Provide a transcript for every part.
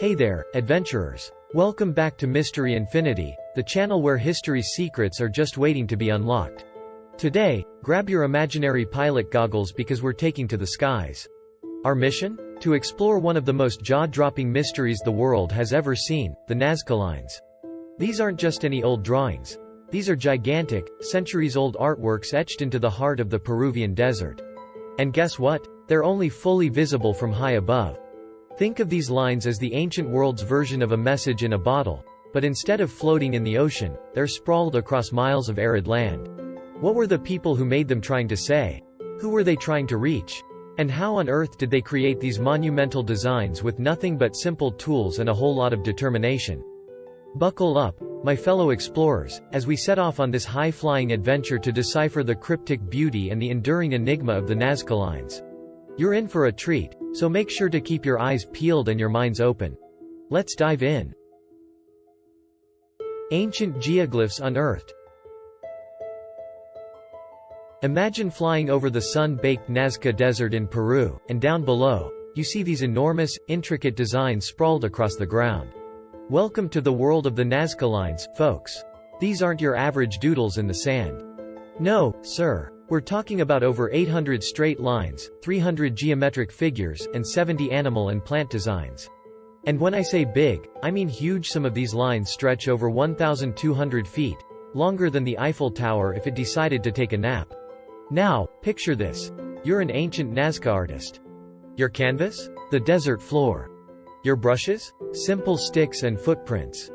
Hey there, adventurers. Welcome back to Mystery Infinity, the channel where history's secrets are just waiting to be unlocked. Today, grab your imaginary pilot goggles because we're taking to the skies. Our mission? To explore one of the most jaw-dropping mysteries the world has ever seen, the Nazca Lines. These aren't just any old drawings. These are gigantic, centuries-old artworks etched into the heart of the Peruvian desert. And guess what? They're only fully visible from high above. Think of these lines as the ancient world's version of a message in a bottle, but instead of floating in the ocean, they're sprawled across miles of arid land. What were the people who made them trying to say? Who were they trying to reach? And how on earth did they create these monumental designs with nothing but simple tools and a whole lot of determination? Buckle up, my fellow explorers, as we set off on this high-flying adventure to decipher the cryptic beauty and the enduring enigma of the Nazca Lines. You're in for a treat, so make sure to keep your eyes peeled and your minds open. Let's dive in. Ancient geoglyphs unearthed. Imagine flying over the sun-baked Nazca Desert in Peru, and down below, you see these enormous, intricate designs sprawled across the ground. Welcome to the world of the Nazca Lines, folks. These aren't your average doodles in the sand. No, sir. We're talking about over 800 straight lines, 300 geometric figures, and 70 animal and plant designs. And when I say big, I mean huge. Some of these lines stretch over 1,200 feet, longer than the Eiffel Tower if it decided to take a nap. Now, picture this. You're an ancient Nazca artist. Your canvas? The desert floor. Your brushes? Simple sticks and footprints.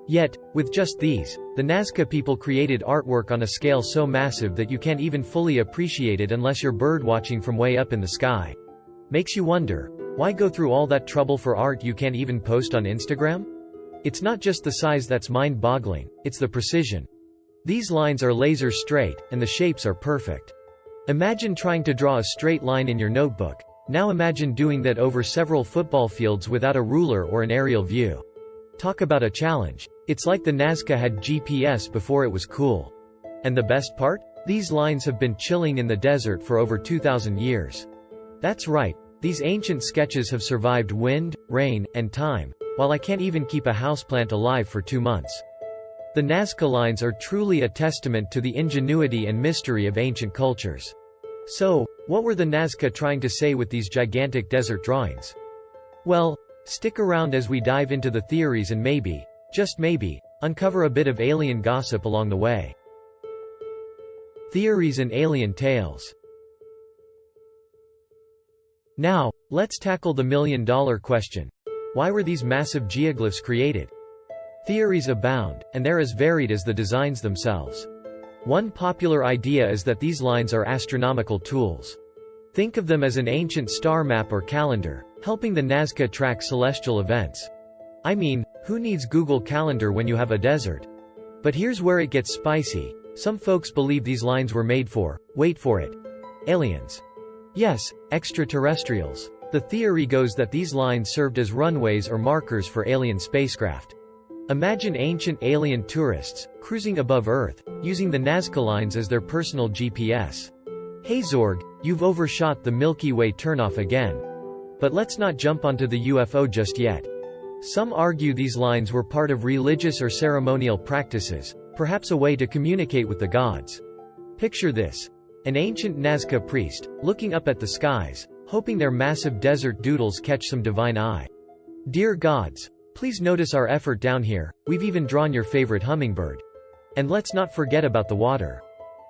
Yet, with just these, the Nazca people created artwork on a scale so massive that you can't even fully appreciate it unless you're bird-watching from way up in the sky. Makes you wonder, why go through all that trouble for art you can't even post on Instagram? It's not just the size that's mind-boggling, it's the precision. These lines are laser straight, and the shapes are perfect. Imagine trying to draw a straight line in your notebook. Now imagine doing that over several football fields without a ruler or an aerial view. Talk about a challenge. It's like the Nazca had GPS before it was cool. And the best part? These lines have been chilling in the desert for over 2,000 years. That's right, these ancient sketches have survived wind, rain, and time, while I can't even keep a houseplant alive for 2 months. The Nazca Lines are truly a testament to the ingenuity and mystery of ancient cultures. So, what were the Nazca trying to say with these gigantic desert drawings? Well, stick around as we dive into the theories and maybe, just maybe, uncover a bit of alien gossip along the way. Theories and alien tales. Now, let's tackle the million-dollar question. Why were these massive geoglyphs created? Theories abound, and they're as varied as the designs themselves. One popular idea is that these lines are astronomical tools. Think of them as an ancient star map or calendar, helping the Nazca track celestial events. I mean, who needs Google Calendar when you have a desert? But here's where it gets spicy. Some folks believe these lines were made for, wait for it, aliens. Yes, extraterrestrials. The theory goes that these lines served as runways or markers for alien spacecraft. Imagine ancient alien tourists, cruising above Earth, using the Nazca Lines as their personal GPS. Hey Zorg, you've overshot the Milky Way turnoff again. But let's not jump onto the UFO just yet. Some argue these lines were part of religious or ceremonial practices, perhaps a way to communicate with the gods. Picture this. An ancient Nazca priest, looking up at the skies, hoping their massive desert doodles catch some divine eye. Dear gods, please notice our effort down here. We've even drawn your favorite hummingbird. And let's not forget about the water.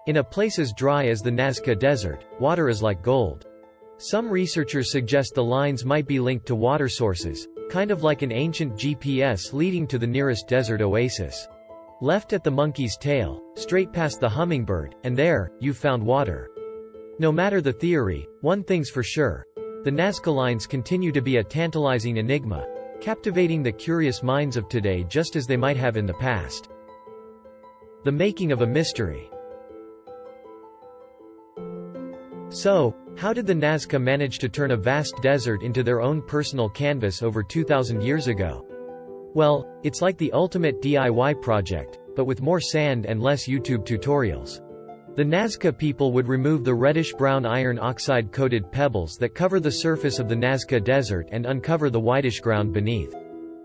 In a place as dry as the Nazca Desert, water is like gold. Some researchers suggest the lines might be linked to water sources, kind of like an ancient GPS leading to the nearest desert oasis. Left at the monkey's tail, straight past the hummingbird, and there, you've found water. No matter the theory, one thing's for sure. The Nazca Lines continue to be a tantalizing enigma, captivating the curious minds of today just as they might have in the past. The making of a mystery. So, how did the Nazca manage to turn a vast desert into their own personal canvas over 2,000 years ago? Well, it's like the ultimate DIY project, but with more sand and less YouTube tutorials. The Nazca people would remove the reddish-brown iron oxide-coated pebbles that cover the surface of the Nazca Desert and uncover the whitish ground beneath.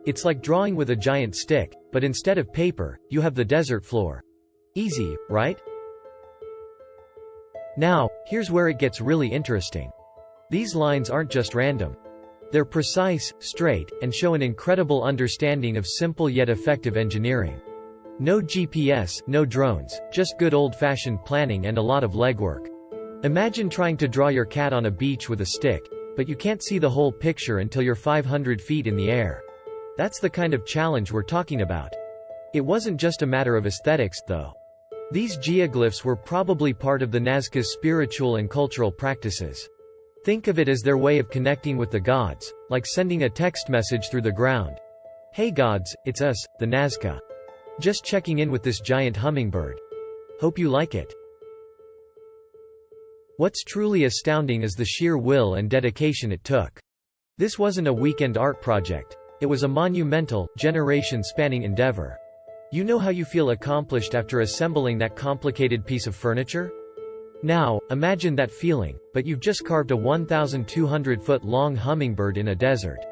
It's like drawing with a giant stick, but instead of paper, you have the desert floor. Easy, right? Now, here's where it gets really interesting. These lines aren't just random. They're precise, straight, and show an incredible understanding of simple yet effective engineering. No GPS, no drones, just good old-fashioned planning and a lot of legwork. Imagine trying to draw your cat on a beach with a stick, but you can't see the whole picture until you're 500 feet in the air. That's the kind of challenge we're talking about. It wasn't just a matter of aesthetics, though. These geoglyphs were probably part of the Nazca's spiritual and cultural practices. Think of it as their way of connecting with the gods, like sending a text message through the ground. Hey gods, it's us, the Nazca. Just checking in with this giant hummingbird. Hope you like it. What's truly astounding is the sheer will and dedication it took. This wasn't a weekend art project. It was a monumental, generation-spanning endeavor. You know how you feel accomplished after assembling that complicated piece of furniture? Now, imagine that feeling, but you've just carved a 1,200-foot-long hummingbird in a desert.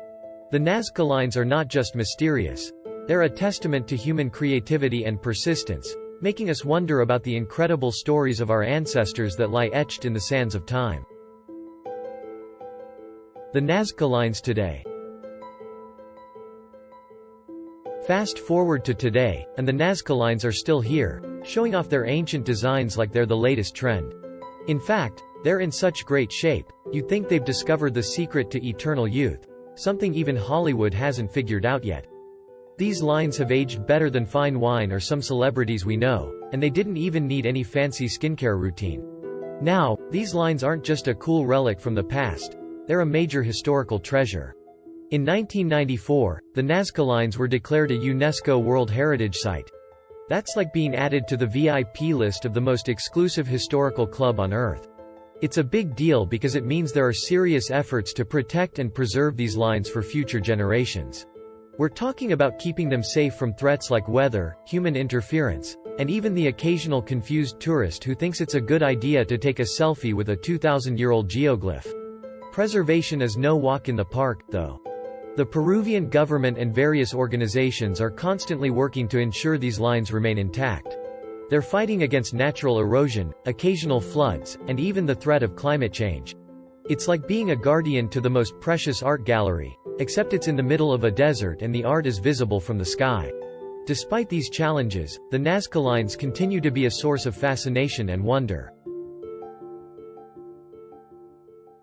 The Nazca Lines are not just mysterious. They're a testament to human creativity and persistence, making us wonder about the incredible stories of our ancestors that lie etched in the sands of time. The Nazca Lines today. Fast forward to today, and the Nazca Lines are still here, showing off their ancient designs like they're the latest trend. In fact, they're in such great shape, you'd think they've discovered the secret to eternal youth, something even Hollywood hasn't figured out yet. These lines have aged better than fine wine or some celebrities we know, and they didn't even need any fancy skincare routine. Now, these lines aren't just a cool relic from the past, they're a major historical treasure. In 1994, the Nazca Lines were declared a UNESCO World Heritage Site. That's like being added to the VIP list of the most exclusive historical club on Earth. It's a big deal because it means there are serious efforts to protect and preserve these lines for future generations. We're talking about keeping them safe from threats like weather, human interference, and even the occasional confused tourist who thinks it's a good idea to take a selfie with a 2,000-year-old geoglyph. Preservation is no walk in the park, though. The Peruvian government and various organizations are constantly working to ensure these lines remain intact. They're fighting against natural erosion, occasional floods, and even the threat of climate change. It's like being a guardian to the most precious art gallery, except it's in the middle of a desert and the art is visible from the sky. Despite these challenges, the Nazca Lines continue to be a source of fascination and wonder.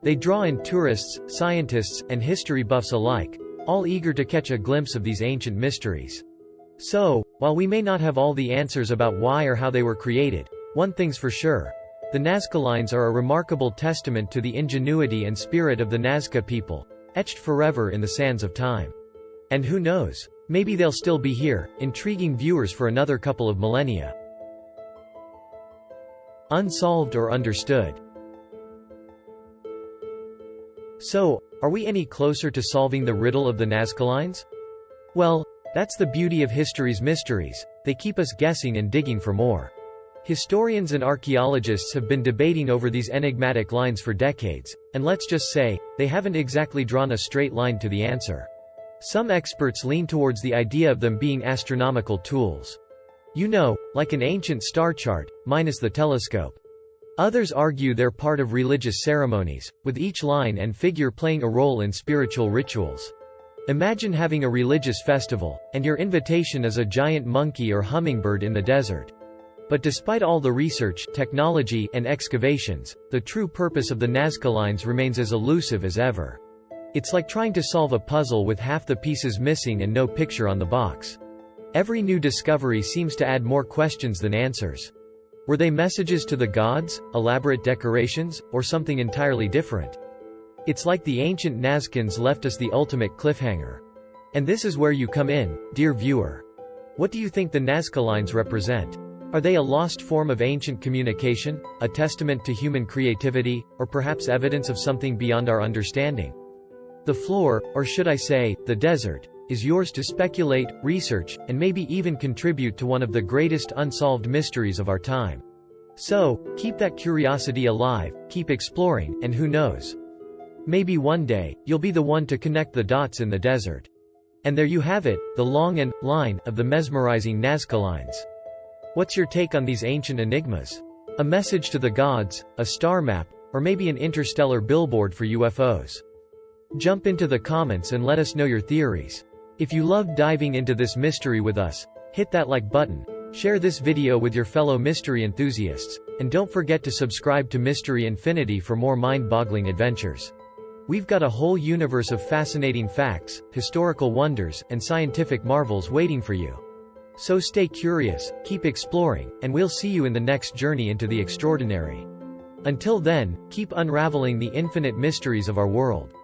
They draw in tourists, scientists, and history buffs alike, all eager to catch a glimpse of these ancient mysteries. So, while we may not have all the answers about why or how they were created, one thing's for sure. The Nazca Lines are a remarkable testament to the ingenuity and spirit of the Nazca people, etched forever in the sands of time. And who knows, maybe they'll still be here, intriguing viewers for another couple of millennia. Unsolved or understood. So, are we any closer to solving the riddle of the Nazca Lines? Well, that's the beauty of history's mysteries, they keep us guessing and digging for more. Historians and archaeologists have been debating over these enigmatic lines for decades, and let's just say, they haven't exactly drawn a straight line to the answer. Some experts lean towards the idea of them being astronomical tools. You know, like an ancient star chart, minus the telescope. Others argue they're part of religious ceremonies, with each line and figure playing a role in spiritual rituals. Imagine having a religious festival, and your invitation is a giant monkey or hummingbird in the desert. But despite all the research, technology, and excavations, the true purpose of the Nazca Lines remains as elusive as ever. It's like trying to solve a puzzle with half the pieces missing and no picture on the box. Every new discovery seems to add more questions than answers. Were they messages to the gods, elaborate decorations, or something entirely different? It's like the ancient Nazcans left us the ultimate cliffhanger. And this is where you come in, dear viewer. What do you think the Nazca Lines represent? Are they a lost form of ancient communication, a testament to human creativity, or perhaps evidence of something beyond our understanding? The floor, or should I say, the desert, is yours to speculate, research, and maybe even contribute to one of the greatest unsolved mysteries of our time. So, keep that curiosity alive, keep exploring, and who knows? Maybe one day, you'll be the one to connect the dots in the desert. And there you have it, the long and line of the mesmerizing Nazca Lines. What's your take on these ancient enigmas? A message to the gods, a star map, or maybe an interstellar billboard for UFOs? Jump into the comments and let us know your theories. If you love diving into this mystery with us, hit that like button, share this video with your fellow mystery enthusiasts, and don't forget to subscribe to Mystery Infinity for more mind-boggling adventures. We've got a whole universe of fascinating facts, historical wonders, and scientific marvels waiting for you. So stay curious, keep exploring, and we'll see you in the next journey into the extraordinary. Until then, keep unraveling the infinite mysteries of our world.